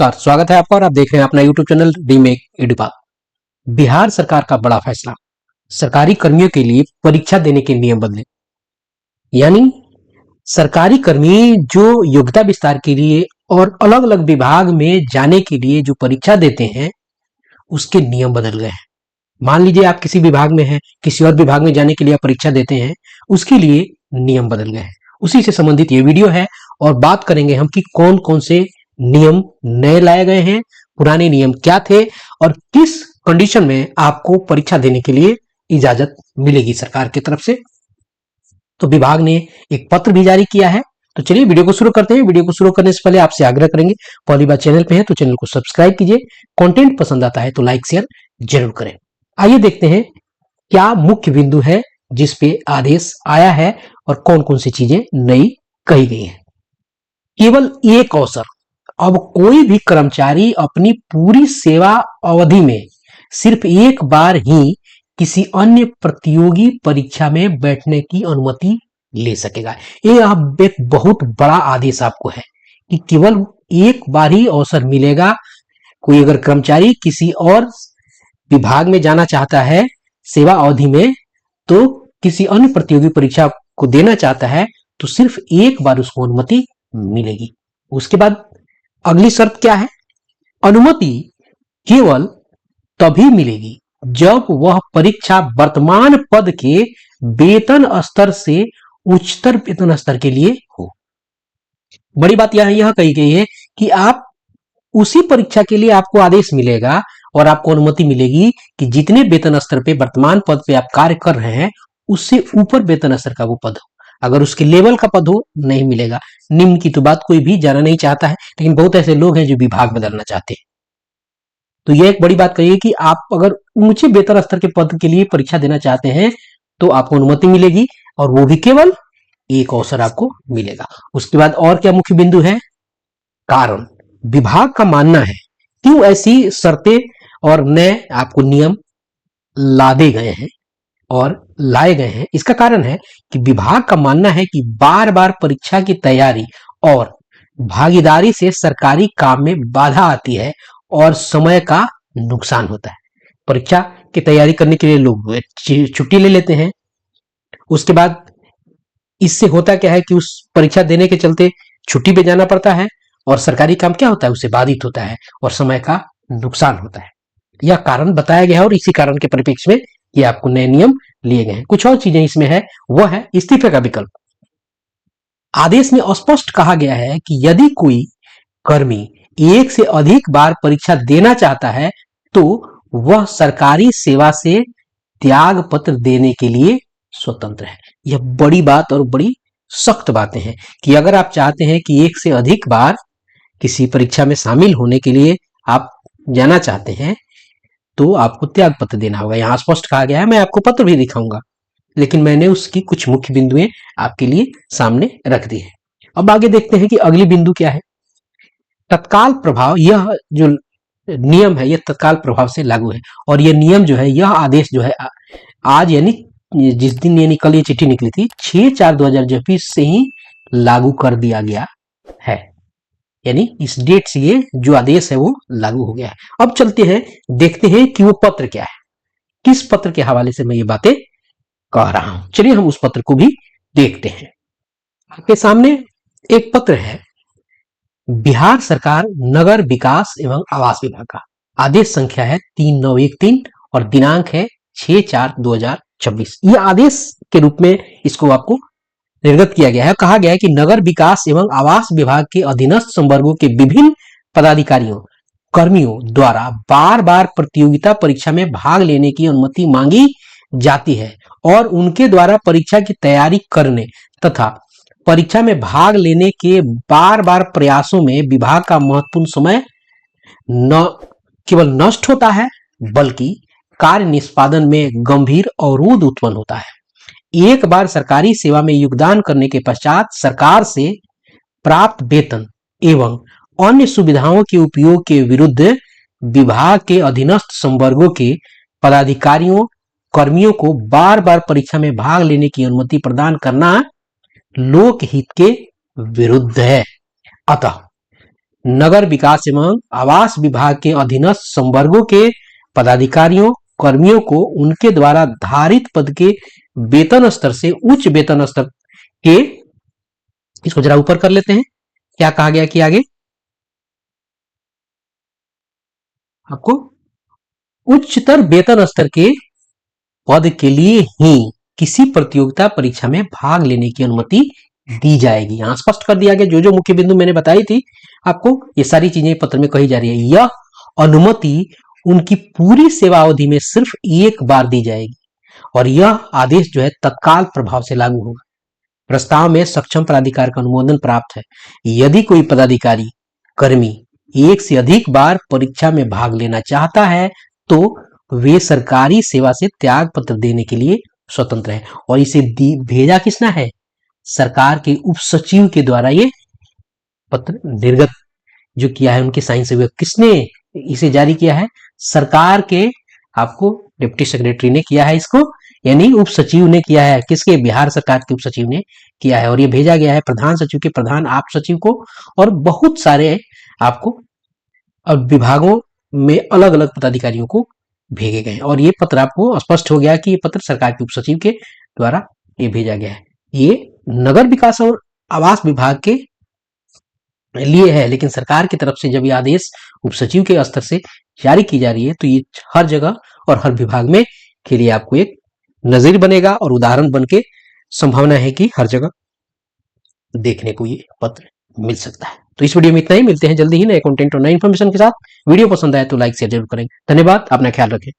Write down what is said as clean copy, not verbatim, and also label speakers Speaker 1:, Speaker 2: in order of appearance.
Speaker 1: नमस्कार, स्वागत है आपका और आप देख रहे हैं अपना यूट्यूब चैनल रीमेक एडुपाल। बिहार सरकार का बड़ा फैसला, सरकारी कर्मियों के लिए परीक्षा देने के नियम बदले। यानी सरकारी कर्मी जो योग्यता विस्तार के लिए और अलग अलग विभाग में जाने के लिए जो परीक्षा देते हैं उसके नियम बदल गए हैं। मान लीजिए आप किसी विभाग में हैं, किसी और विभाग में जाने के लिए आप परीक्षा देते हैं, उसके लिए नियम बदल गए हैं। उसी से संबंधित ये वीडियो है और बात करेंगे हम कि कौन कौन से नियम नए लाए गए हैं, पुराने नियम क्या थे और किस कंडीशन में आपको परीक्षा देने के लिए इजाजत मिलेगी सरकार की तरफ से। तो विभाग ने एक पत्र भी जारी किया है। तो चलिए वीडियो को शुरू करते हैं। वीडियो को शुरू करने से पहले आपसे आग्रह करेंगे, पहली बार चैनल पे हैं तो चैनल को सब्सक्राइब कीजिए, कंटेंट पसंद आता है तो लाइक शेयर जरूर करें। आइए देखते हैं क्या मुख्य बिंदु है जिस पे आदेश आया है और कौन कौन सी चीजें नई कही गई हैं। केवल एक अवसर, अब कोई भी कर्मचारी अपनी पूरी सेवा अवधि में सिर्फ एक बार ही किसी अन्य प्रतियोगी परीक्षा में बैठने की अनुमति ले सकेगा। ये अब एक बहुत बड़ा आदेश आपको है कि केवल एक बार ही अवसर मिलेगा। कोई अगर कर्मचारी किसी और विभाग में जाना चाहता है सेवा अवधि में, तो किसी अन्य प्रतियोगी परीक्षा को देना चाहता है तो सिर्फ एक बार उसको अनुमति मिलेगी। उसके बाद अगली शर्त क्या है? अनुमति केवल तभी मिलेगी जब वह परीक्षा वर्तमान पद के वेतन स्तर से उच्चतर वेतन स्तर के लिए हो। बड़ी बात यह कही गई है कि आप उसी परीक्षा के लिए आपको आदेश मिलेगा और आपको अनुमति मिलेगी कि जितने वेतन स्तर पे वर्तमान पद पे आप कार्य कर रहे हैं उससे ऊपर वेतन स्तर का वो पद हो। अगर उसके लेवल का पद हो नहीं मिलेगा। निम्न की तो बात कोई भी जाना नहीं चाहता है, लेकिन बहुत ऐसे लोग हैं जो विभाग बदलना चाहते हैं। तो यह एक बड़ी बात कही है कि आप अगर ऊंचे वेतन स्तर के पद के लिए परीक्षा देना चाहते हैं तो आपको अनुमति मिलेगी और वो भी केवल एक अवसर आपको मिलेगा। उसके बाद और क्या मुख्य बिंदु है? कारण, विभाग का मानना है क्यों ऐसी शर्तें और नए आपको नियम लादे गए हैं और लाए गए हैं। इसका कारण है कि विभाग का मानना है कि बार बार परीक्षा की तैयारी और भागीदारी से सरकारी काम में बाधा आती है और समय का नुकसान होता है। परीक्षा की तैयारी करने के लिए लोग छुट्टी ले लेते हैं। उसके बाद इससे होता क्या है कि उस परीक्षा देने के चलते छुट्टी पे जाना पड़ता है और सरकारी काम क्या होता है उससे बाधित होता है और समय का नुकसान होता है। यह कारण बताया गया है और इसी कारण के परिप्रेक्ष्य में ये आपको नए नियम लिए गए हैं। कुछ और चीजें इसमें है, वह है इस्तीफे का विकल्प। आदेश में स्पष्ट कहा गया है कि यदि कोई कर्मी एक से अधिक बार परीक्षा देना चाहता है तो वह सरकारी सेवा से त्याग पत्र देने के लिए स्वतंत्र है। यह बड़ी बात और बड़ी सख्त बातें हैं कि अगर आप चाहते हैं कि एक से अधिक बार किसी परीक्षा में शामिल होने के लिए आप जाना चाहते हैं तो आपको त्याग पत्र देना होगा। यहां स्पष्ट कहा गया है, मैं आपको पत्र भी दिखाऊंगा, लेकिन मैंने उसकी कुछ मुख्य बिंदुएं आपके लिए सामने रख दी है। अब आगे देखते हैं कि अगली बिंदु क्या है। तत्काल प्रभाव, यह जो नियम है यह तत्काल प्रभाव से लागू है और यह नियम जो है, यह आदेश जो है आज यानी जिस दिन यानी कल ये चिट्ठी निकली थी 6/4/2024 से ही लागू कर दिया गया है। यानी इस डेट से ये जो आदेश है वो लागू हो गया है। अब चलते हैं, देखते हैं कि वो पत्र क्या है, किस पत्र के हवाले से मैं ये बातें कह रहा हूं। चलिए हम उस पत्र को भी देखते हैं। आपके सामने एक पत्र है बिहार सरकार नगर विकास एवं आवास विभाग का। आदेश संख्या है 3913 और दिनांक है 6/4/2026। यह आदेश के रूप में इसको आपको निर्गत किया गया है। कहा गया है कि नगर विकास एवं आवास विभाग के अधीनस्थ संवर्गों के विभिन्न पदाधिकारियों कर्मियों द्वारा बार बार प्रतियोगिता परीक्षा में भाग लेने की अनुमति मांगी जाती है और उनके द्वारा परीक्षा की तैयारी करने तथा परीक्षा में भाग लेने के बार बार प्रयासों में विभाग का महत्वपूर्ण समय न केवल नष्ट होता है बल्कि कार्य निष्पादन में गंभीर अवरोध उत्पन्न होता है। एक बार सरकारी सेवा में योगदान करने के पश्चात सरकार से प्राप्त वेतन एवं अन्य सुविधाओं के उपयोग के विरुद्ध विभाग के अधीनस्थ संवर्गों के पदाधिकारियों कर्मियों को बार बार परीक्षा में भाग लेने की अनुमति प्रदान करना लोकहित के विरुद्ध है। अतः नगर विकास एवं आवास विभाग के अधीनस्थ संवर्गों के पदाधिकारियों कर्मियों को उनके द्वारा धारित पद के वेतन स्तर से उच्च वेतन स्तर के, इसको जरा ऊपर कर लेते हैं, क्या कहा गया कि आगे आपको उच्चतर वेतन स्तर के पद के लिए ही किसी प्रतियोगिता परीक्षा में भाग लेने की अनुमति दी जाएगी। यहां स्पष्ट कर दिया गया जो जो मुख्य बिंदु मैंने बताई थी आपको, ये सारी चीजें पत्र में कही जा रही है। यह अनुमति उनकी पूरी सेवा अवधि में सिर्फ एक बार दी जाएगी और यह आदेश जो है तत्काल प्रभाव से लागू होगा। प्रस्ताव में सक्षम प्राधिकार का अनुमोदन प्राप्त है। यदि कोई पदाधिकारी कर्मी एक से अधिक बार परीक्षा में भाग लेना चाहता है तो वे सरकारी सेवा से त्याग पत्र देने के लिए स्वतंत्र है। और इसे भेजा किसना है? सरकार के उप सचिव के द्वारा ये पत्र निर्गत जो किया है, उनके साइन से हुए। किसने इसे जारी किया है? सरकार के आपको डिप्टी सेक्रेटरी ने किया है इसको, यानी उप सचिव ने किया है। किसके? बिहार सरकार के उप सचिव ने किया है। और ये भेजा गया है प्रधान सचिव के प्रधान आप सचिव को और बहुत सारे आपको विभागों में अलग अलग पदाधिकारियों को भेजे गए। और ये पत्र आपको स्पष्ट हो गया कि ये पत्र सरकार के उप सचिव के द्वारा ये भेजा गया है। ये नगर विकास और आवास विभाग के लिए है, लेकिन सरकार की तरफ से जब ये आदेश उप सचिव के स्तर से जारी की जा रही है तो ये हर जगह और हर विभाग में के लिए आपको एक नजीर बनेगा और उदाहरण बन के संभावना है कि हर जगह देखने को ये पत्र मिल सकता है। तो इस वीडियो में इतना ही, मिलते हैं जल्दी ही नए कंटेंट और नए इन्फॉर्मेशन के साथ। वीडियो पसंद आए तो लाइक शेयर जरूर करें। धन्यवाद, अपना ख्याल रखें।